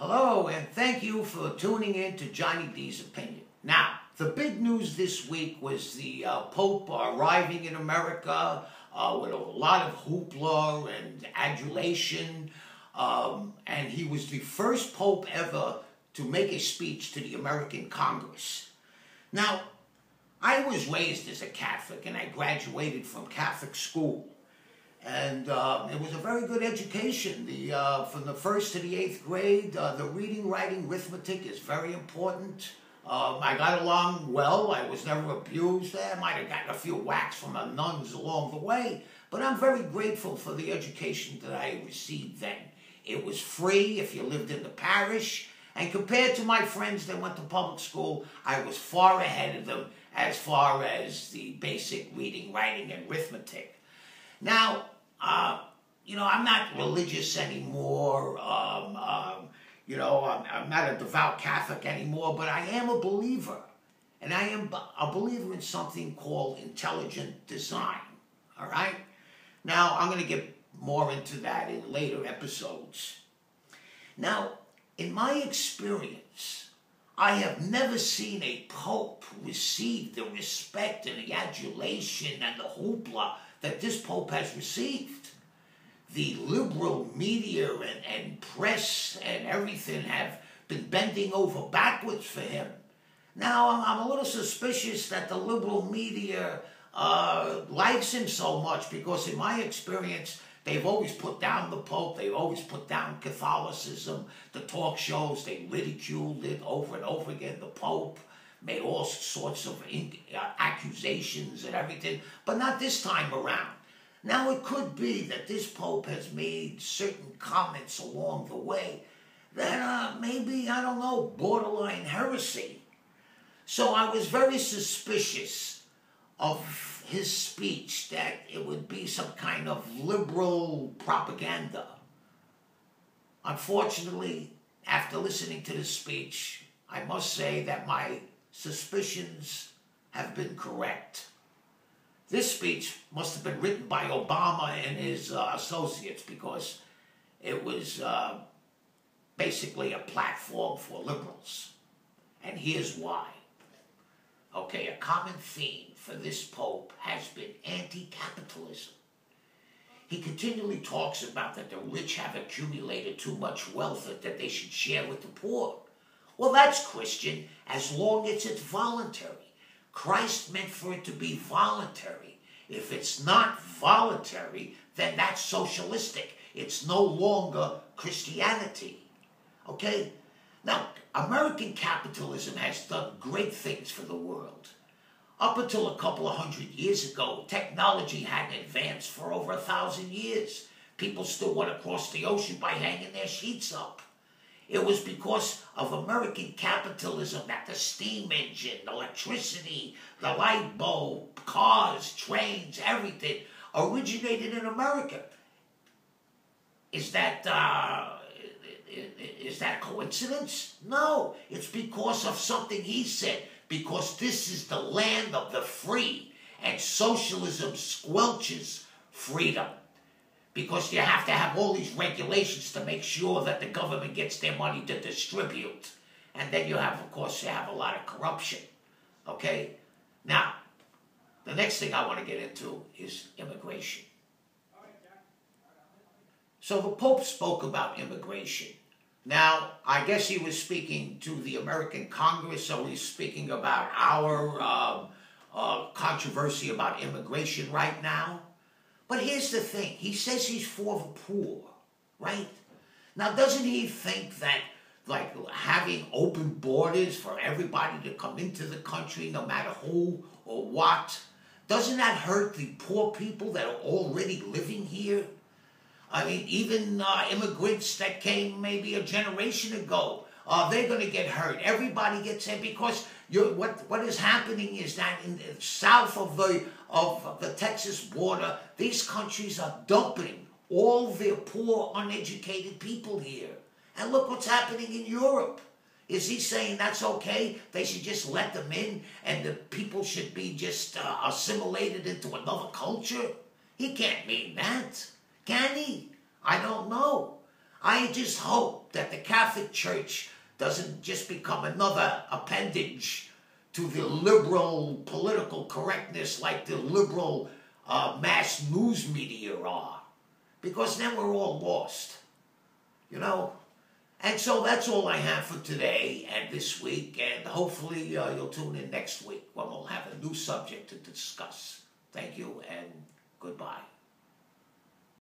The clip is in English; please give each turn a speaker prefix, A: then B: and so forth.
A: Hello, and thank you for tuning in to Johnny D's Opinion. Now, the big news this week was the Pope arriving in America with a lot of hoopla and adulation, and he was the first Pope ever to make a speech to the American Congress. Now, I was raised as a Catholic, and I graduated from Catholic school. And it was a very good education. From the 1st to the 8th grade, the reading, writing, arithmetic is very important. I got along well. I was never abused. I might have gotten a few whacks from the nuns along the way, but I'm very grateful for the education that I received then. It was free if you lived in the parish, and compared to my friends that went to public school, I was far ahead of them as far as the basic reading, writing, and arithmetic. Now, I'm not religious anymore. I'm not a devout Catholic anymore, but I am a believer. And I am a believer in something called intelligent design, all right? Now, I'm going to get more into that in later episodes. Now, in my experience, I have never seen a pope receive the respect and the adulation and the hoopla that this pope has received. The liberal media and press and everything have been bending over backwards for him. Now, I'm a little suspicious that the liberal media likes him so much because, in my experience, they've always put down the Pope. They've always put down Catholicism. The talk shows, they ridiculed it over and over again. The Pope made all sorts of accusations and everything, but not this time around. Now, it could be that this Pope has made certain comments along the way that maybe, I don't know, borderline heresy. So I was very suspicious of his speech, that it would be some kind of liberal propaganda. Unfortunately, after listening to this speech, I must say that my suspicions have been correct. This speech must have been written by Obama and his associates because it was basically a platform for liberals. And here's why. Okay, a common theme for this Pope has been anti-capitalism. He continually talks about that the rich have accumulated too much wealth that they should share with the poor. Well, that's Christian as long as it's voluntary. Christ meant for it to be voluntary. If it's not voluntary, then that's socialistic. It's no longer Christianity. Okay? Now, American capitalism has done great things for the world. Up until a couple of 100 years ago, technology hadn't advanced for over 1,000 years. People still went across the ocean by hanging their sheets up. It was because of American capitalism that the steam engine, electricity, the light bulb, cars, trains, everything originated in America. Is that coincidence? No, it's because of something he said. Because this is the land of the free, and socialism squelches freedom. Because you have to have all these regulations to make sure that the government gets their money to distribute. And then you have, of course, a lot of corruption. Okay? Now, the next thing I want to get into is immigration. So the Pope spoke about immigration. Now, I guess he was speaking to the American Congress, so he's speaking about our controversy about immigration right now. But here's the thing. He says he's for the poor, right? Now, doesn't he think that, like, having open borders for everybody to come into the country, no matter who or what, doesn't that hurt the poor people that are already living here? I mean, even immigrants that came maybe a generation ago, they're going to get hurt. Everybody gets hurt because what is happening is that in the south of the Texas border, these countries are dumping all their poor, uneducated people here. And look what's happening in Europe. Is he saying that's okay? They should just let them in and the people should be just assimilated into another culture? He can't mean that. Can he? I don't know. I just hope that the Catholic Church doesn't just become another appendage to the liberal political correctness like the liberal mass news media are. Because then we're all lost, you know? And so that's all I have for today and this week, and hopefully you'll tune in next week when we'll have a new subject to discuss. Thank you and goodbye.